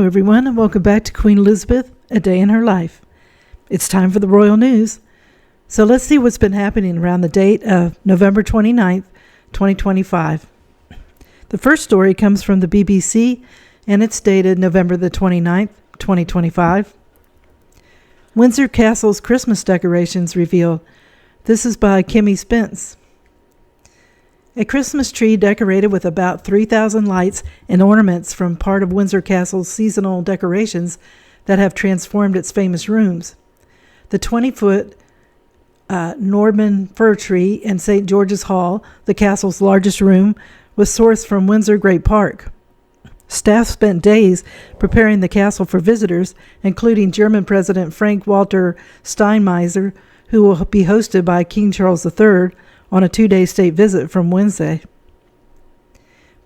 Hello, everyone, and welcome back to Queen Elizabeth, A Day in Her Life. It's time for the royal news. So let's see what's been happening around the date of November 29th, 2025. The first story comes from the BBC, and it's dated November the 29th, 2025. Windsor Castle's Christmas decorations revealed. This is by Kimmy Spence. A Christmas tree decorated with about 3,000 lights and ornaments from part of Windsor Castle's seasonal decorations that have transformed its famous rooms. The 20-foot Norman fir tree in St. George's Hall, the castle's largest room, was sourced from Windsor Great Park. Staff spent days preparing the castle for visitors, including German President Frank-Walter Steinmeier, who will be hosted by King Charles III on a 2-day state visit from Wednesday.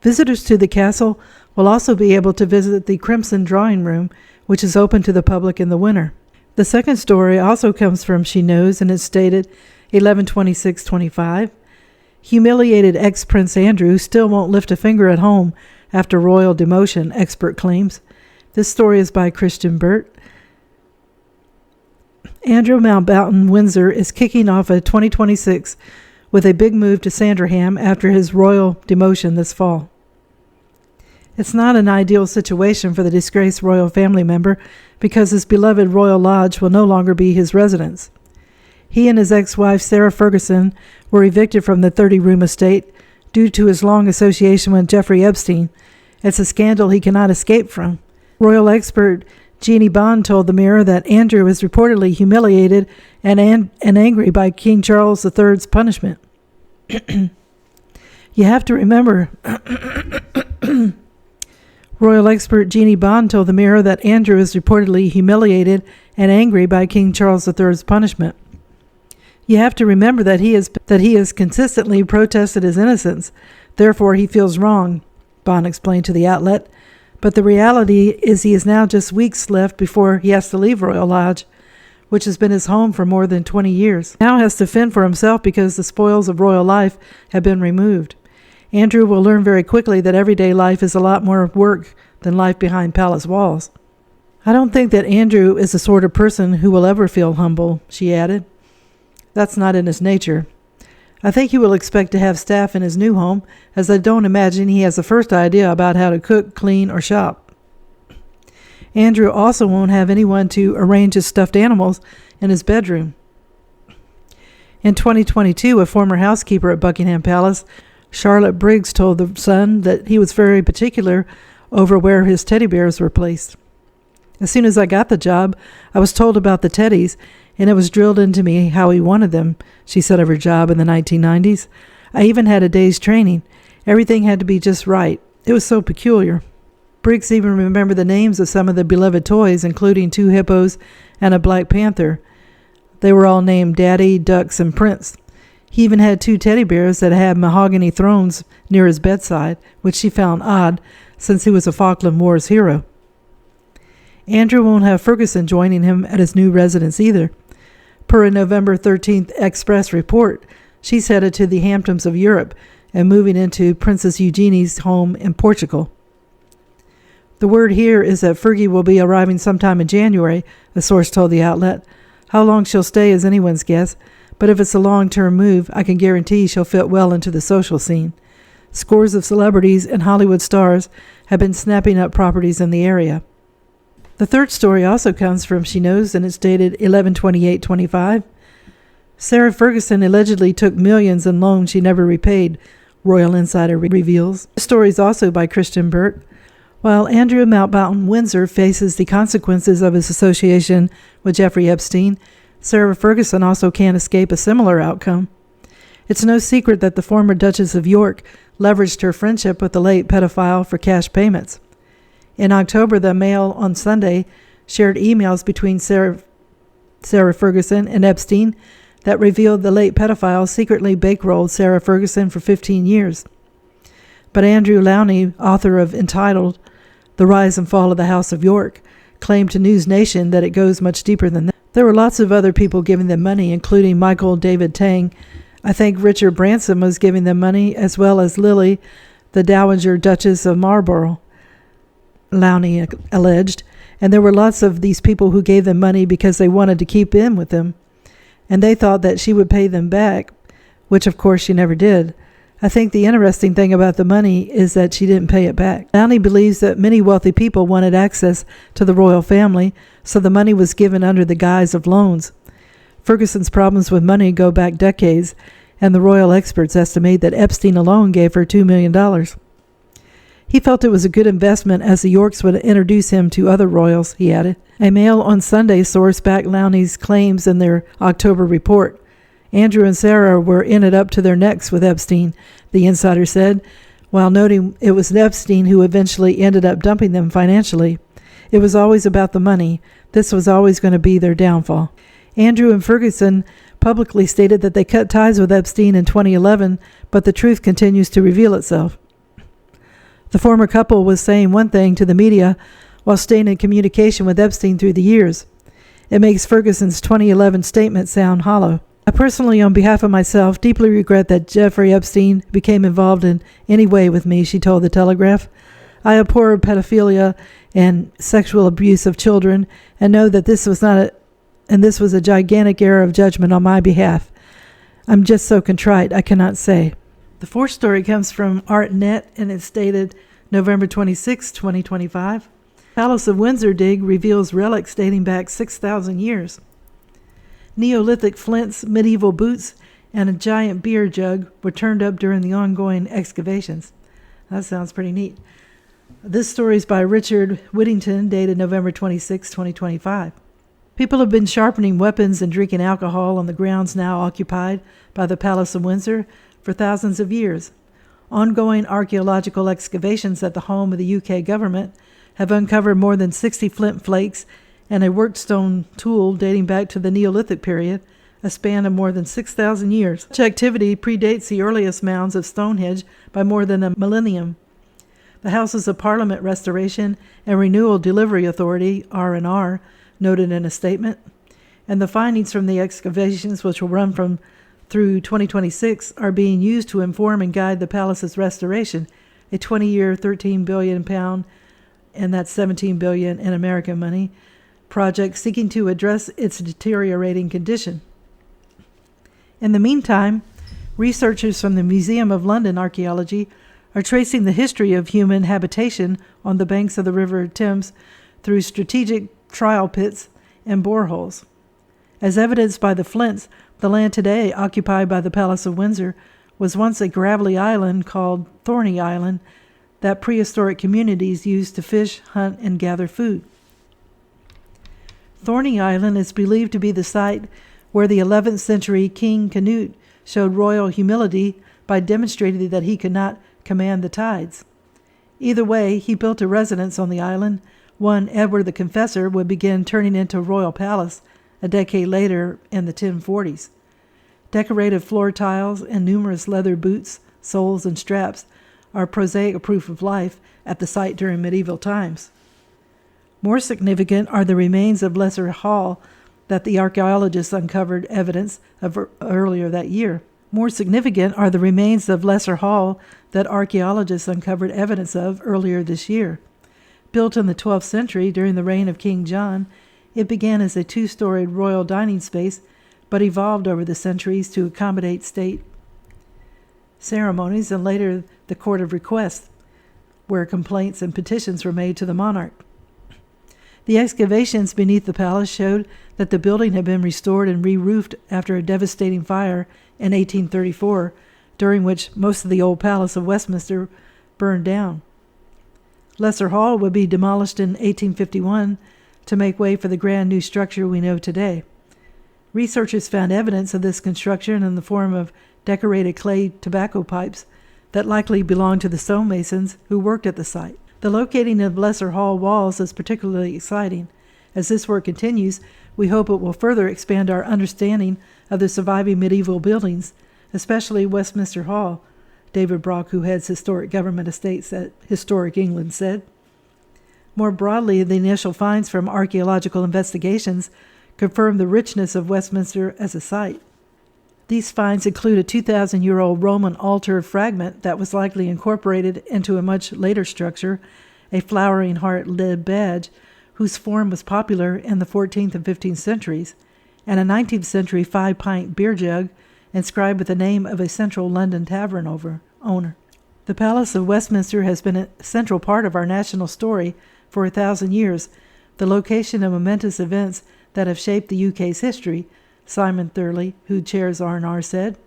Visitors to the castle will also be able to visit the Crimson Drawing Room, which is open to the public in the winter. The second story also comes from She Knows, and it's dated 11/26/25. Humiliated ex-Prince Andrew still won't lift a finger at home after royal demotion, expert claims. This story is by Christian Burt. Andrew Mountbatten Windsor is kicking off a 2026 with a big move to Sandringham after his royal demotion this fall. It's not an ideal situation for the disgraced royal family member because his beloved Royal Lodge will no longer be his residence. He and his ex-wife Sarah Ferguson were evicted from the 30-room estate due to his long association with Jeffrey Epstein. It's a scandal he cannot escape from. Royal expert Jeannie Bond told the Mirror that Andrew is reportedly humiliated and angry by King Charles III's punishment. You have to remember, Royal expert Jeannie Bond told the Mirror that Andrew is reportedly humiliated and angry by King Charles III's punishment. You have to remember that he has consistently protested his innocence, therefore he feels wrong, Bond explained to the outlet. But the reality is he has now just weeks left before he has to leave Royal Lodge, which has been his home for more than 20 years. Now has to fend for himself because the spoils of royal life have been removed. Andrew will learn very quickly that everyday life is a lot more work than life behind palace walls. I don't think that Andrew is the sort of person who will ever feel humble, she added. That's not in his nature. I think he will expect to have staff in his new home, as I don't imagine he has the first idea about how to cook, clean, or shop. Andrew also won't have anyone to arrange his stuffed animals in his bedroom. In 2022, a former housekeeper at Buckingham Palace, Charlotte Briggs, told The Sun that he was very particular over where his teddy bears were placed. As soon as I got the job, I was told about the teddies, and it was drilled into me how he wanted them, she said of her job in the 1990s. I even had a day's training. Everything had to be just right. It was so peculiar. Briggs even remembered the names of some of the beloved toys, including 2 hippos and a black panther. They were all named Daddy, Ducks, and Prince. He even had 2 teddy bears that had mahogany thrones near his bedside, which she found odd since he was a Falkland Wars hero. Andrew won't have Ferguson joining him at his new residence either. Per a November 13th Express report, she's headed to the Hamptons of Europe and moving into Princess Eugenie's home in Portugal. The word here is that Fergie will be arriving sometime in January, a source told the outlet. How long she'll stay is anyone's guess, but if it's a long-term move, I can guarantee she'll fit well into the social scene. Scores of celebrities and Hollywood stars have been snapping up properties in the area. The third story also comes from She Knows, and it's dated 11/28/25. Sarah Ferguson allegedly took millions in loans she never repaid, Royal Insider reveals. The story is also by Christian Burt. While Andrew Mountbatten Windsor faces the consequences of his association with Jeffrey Epstein, Sarah Ferguson also can't escape a similar outcome. It's no secret that the former Duchess of York leveraged her friendship with the late pedophile for cash payments. In October, the Mail on Sunday shared emails between Sarah Ferguson and Epstein that revealed the late pedophile secretly bankrolled Sarah Ferguson for 15 years. But Andrew Lowney, author of entitled The Rise and Fall of the House of York, claimed to News Nation that it goes much deeper than that. There were lots of other people giving them money, including Michael David Tang. I think Richard Branson was giving them money, as well as Lily, the Dowager Duchess of Marlborough. Lowney alleged, and there were lots of these people who gave them money because they wanted to keep in with them, and they thought that she would pay them back, which of course she never did. I think the interesting thing about the money is that she didn't pay it back. Lowney believes that many wealthy people wanted access to the royal family, so the money was given under the guise of loans. Ferguson's problems with money go back decades, and the royal experts estimate that Epstein alone gave her $2 million. He felt it was a good investment as the Yorks would introduce him to other royals, he added. A Mail on Sunday source backed Lowney's claims in their October report. Andrew and Sarah were in it up to their necks with Epstein, the insider said, while noting it was Epstein who eventually ended up dumping them financially. It was always about the money. This was always going to be their downfall. Andrew and Ferguson publicly stated that they cut ties with Epstein in 2011, but the truth continues to reveal itself. The former couple was saying one thing to the media while staying in communication with Epstein through the years. It makes Ferguson's 2011 statement sound hollow. I personally, on behalf of myself, deeply regret that Jeffrey Epstein became involved in any way with me, she told The Telegraph. I abhor pedophilia and sexual abuse of children and know that this was a gigantic error of judgment on my behalf. I'm just so contrite, I cannot say. The fourth story comes from ArtNet, and it's dated November 26, 2025. Palace of Windsor dig reveals relics dating back 6,000 years. Neolithic flints, medieval boots, and a giant beer jug were turned up during the ongoing excavations. That sounds pretty neat. This story is by Richard Whittington, dated November 26, 2025. People have been sharpening weapons and drinking alcohol on the grounds now occupied by the Palace of Windsor for thousands of years. Ongoing archaeological excavations at the home of the UK government have uncovered more than 60 flint flakes and a worked stone tool dating back to the Neolithic period, a span of more than 6,000 years. Such activity predates the earliest mounds of Stonehenge by more than a millennium. The Houses of Parliament Restoration and Renewal Delivery Authority, R&R, noted in a statement, and the findings from the excavations, which will run through 2026, are being used to inform and guide the palace's restoration, a 20-year, £13 billion, and that's $17 billion in American money, project seeking to address its deteriorating condition. In the meantime, researchers from the Museum of London Archaeology are tracing the history of human habitation on the banks of the River Thames through strategic trial pits and boreholes. As evidenced by the flints, the land today occupied by the Palace of Windsor was once a gravelly island called Thorney Island that prehistoric communities used to fish, hunt, and gather food. Thorney Island is believed to be the site where the 11th century King Canute showed royal humility by demonstrating that he could not command the tides. Either way, he built a residence on the island. One Edward the Confessor would begin turning into a royal palace a decade later in the 1040s. Decorated floor tiles and numerous leather boots, soles, and straps are prosaic proof of life at the site during medieval times. More significant are the remains of Lesser Hall that the archaeologists uncovered evidence of earlier that year. More significant are the remains of Lesser Hall that archaeologists uncovered evidence of earlier this year. Built in the 12th century during the reign of King John, it began as a two-storied royal dining space, but evolved over the centuries to accommodate state ceremonies and later the Court of Request, where complaints and petitions were made to the monarch. The excavations beneath the palace showed that the building had been restored and re-roofed after a devastating fire in 1834, during which most of the old Palace of Westminster burned down. Lesser Hall would be demolished in 1851 to make way for the grand new structure we know today. Researchers found evidence of this construction in the form of decorated clay tobacco pipes that likely belonged to the stonemasons who worked at the site. The locating of Lesser Hall walls is particularly exciting. As this work continues, we hope it will further expand our understanding of the surviving medieval buildings, especially Westminster Hall, David Brock, who heads Historic Government Estates at Historic England, said. More broadly, the initial finds from archaeological investigations confirm the richness of Westminster as a site. These finds include a 2,000-year-old Roman altar fragment that was likely incorporated into a much later structure, a flowering heart lead badge whose form was popular in the 14th and 15th centuries, and a 19th century 5-pint beer jug inscribed with the name of a central London tavern owner. The Palace of Westminster has been a central part of our national story for 1,000 years, the location of momentous events that have shaped the UK's history, Simon Thurley, who chairs R&R, said.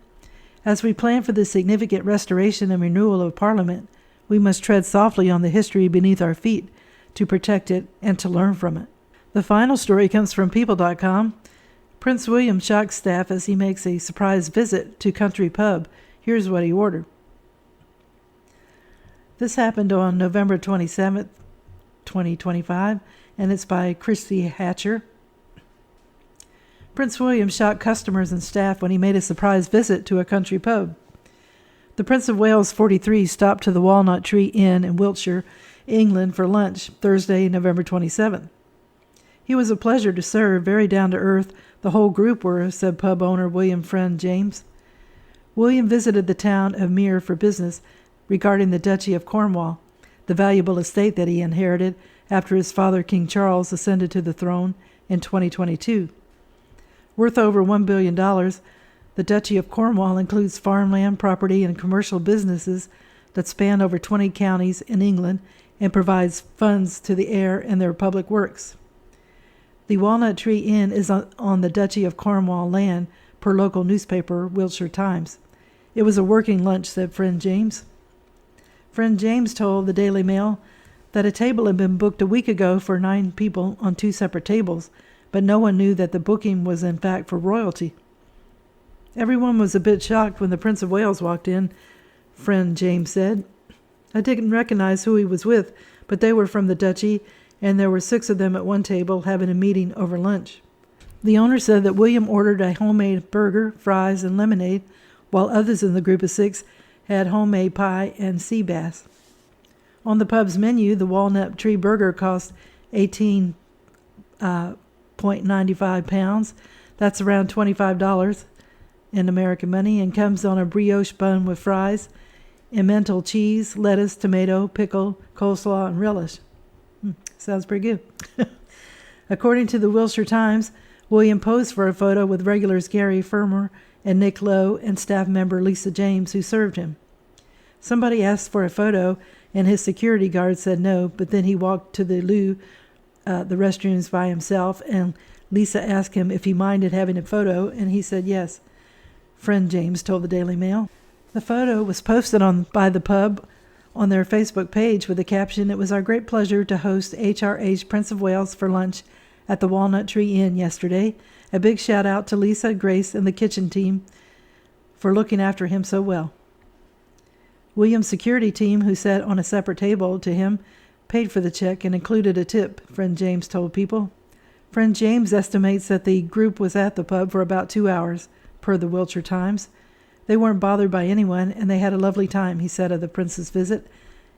As we plan for the significant restoration and renewal of Parliament, we must tread softly on the history beneath our feet to protect it and to learn from it. The final story comes from People.com. Prince William shocks staff as he makes a surprise visit to country pub. Here's what he ordered. This happened on November 27th, 2025, and it's by Christy Hatcher. Prince William shocked customers and staff when he made a surprise visit to a country pub. The Prince of Wales, 43, stopped to the Walnut Tree Inn in Wiltshire, England, for lunch Thursday, November 27th. He was a pleasure to serve, very down-to-earth. The whole group were, said pub owner William Friend James. William visited the town of Mere for business regarding the Duchy of Cornwall, the valuable estate that he inherited after his father, King Charles, ascended to the throne in 2022. Worth over $1 billion, the Duchy of Cornwall includes farmland, property, and commercial businesses that span over 20 counties in England and provides funds to the heir and their public works. The Walnut Tree Inn is on the Duchy of Cornwall land, per local newspaper Wiltshire Times. It was a working lunch, said Friend James. Friend James told the Daily Mail that a table had been booked a week ago for 9 people on 2 separate tables, but no one knew that the booking was in fact for royalty. Everyone was a bit shocked when the Prince of Wales walked in, Friend James said. I didn't recognize who he was with, but they were from the duchy, and there were 6 of them at one table having a meeting over lunch. The owner said that William ordered a homemade burger, fries, and lemonade, while others in the group of 6 had homemade pie and sea bass. On the pub's menu, the Walnut Tree burger cost £18.95. That's around $25 in American money, and comes on a brioche bun with fries, emmental cheese, lettuce, tomato, pickle, coleslaw, and relish. Sounds pretty good. According to the Wiltshire Times, William posed for a photo with regulars Gary Fermer and Nick Lowe and staff member Lisa James, who served him. Somebody asked for a photo, and his security guard said no, but then he walked to the loo, the restrooms, by himself, and Lisa asked him if he minded having a photo, and he said yes, Friend James told the Daily Mail. The photo was posted by the pub on their Facebook page with the caption, "It was our great pleasure to host HRH Prince of Wales for lunch at the Walnut Tree Inn yesterday. A big shout out to Lisa, Grace, and the kitchen team for looking after him so well." William's security team, who sat on a separate table to him, paid for the check and included a tip, Friend James told People. Friend James estimates that the group was at the pub for about 2 hours, per the Wiltshire Times. They weren't bothered by anyone, and they had a lovely time, he said of the prince's visit,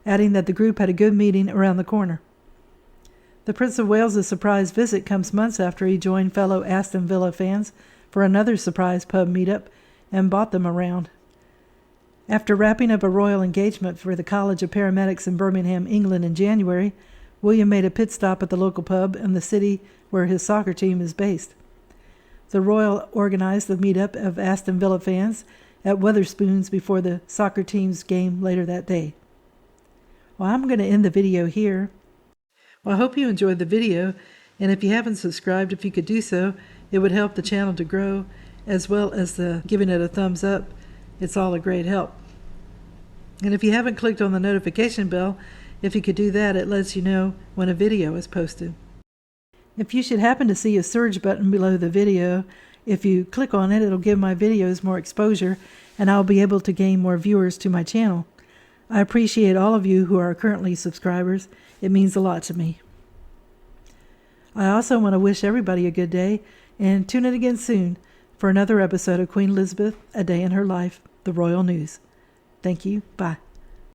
adding that the group had a good meeting around the corner. The Prince of Wales' surprise visit comes months after he joined fellow Aston Villa fans for another surprise pub meetup and bought them around. After wrapping up a royal engagement for the College of Paramedics in Birmingham, England in January, William made a pit stop at the local pub in the city where his soccer team is based. The Royal organized the meetup of Aston Villa fans at Wetherspoons before the soccer team's game later that day. Well, I'm going to end the video here. Well, I hope you enjoyed the video, and if you haven't subscribed, if you could do so, it would help the channel to grow, as well as giving it a thumbs up. It's all a great help. And if you haven't clicked on the notification bell, if you could do that, it lets you know when a video is posted. If you should happen to see a surge button below the video, if you click on it, it'll give my videos more exposure, and I'll be able to gain more viewers to my channel. I appreciate all of you who are currently subscribers. It means a lot to me. I also want to wish everybody a good day, and tune in again soon for another episode of Queen Elizabeth, A Day in Her Life, the Royal News. Thank you. Bye.